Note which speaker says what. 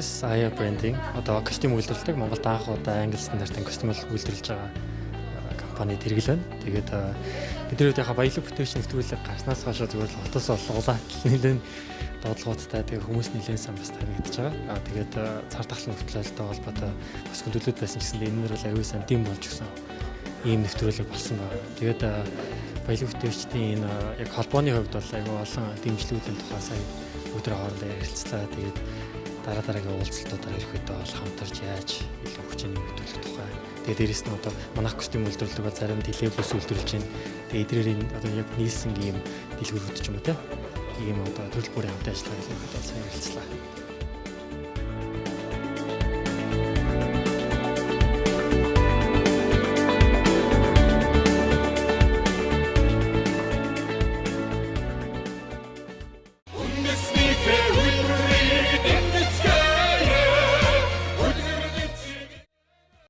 Speaker 1: Aya брендинг одоо костюм үйлдвэрлэдэг Монголд анх удаа англи стандартын костюм үйлдвэрлэж байгаа компани тэргэл байна. Тэгээд бидний хувьд яхаа баялаг бүтээгч нэвтрүүлэг гарснаас хойш зүгээр л хотоос улаат нэлээд доотлогоодтай тэгээд хүмүүс нэлээд сан бас таригдчихж байгаа. Тэгээд цар тахлын нөхцөлтэй холбоотой бас хөдөлгөөд байсан гэсэн энэ нэр бол аюул сан тийм болж гисэн ийм нэвтрүүлэг болсон байна. Тэгээд баялаг бүтээгчдийн энэ яг холбооны хувьд бол аюул олон дэмжлүүдийн тухай сая өдөр хоорондоо ярилцлаа. Тэгээд дараагийн уулзалтуудаар ирэх үед бол хамтарч яаж илүү хүчний нэмэгдүүлэх тухай. Тэгээд дээрэс нь одоо манайх костюм үйлдвэрлэдэг ба зарим телевиз үйлдвэрлэж байна. Тэгээд эдгээрийн одоо яг нийлсэн ийм дэлгүүрүүд ч юм уу те. Ийм одоо төрөл бүрийн хамтын ажиллагаа хийх гэдэг сайн ярилцлаа.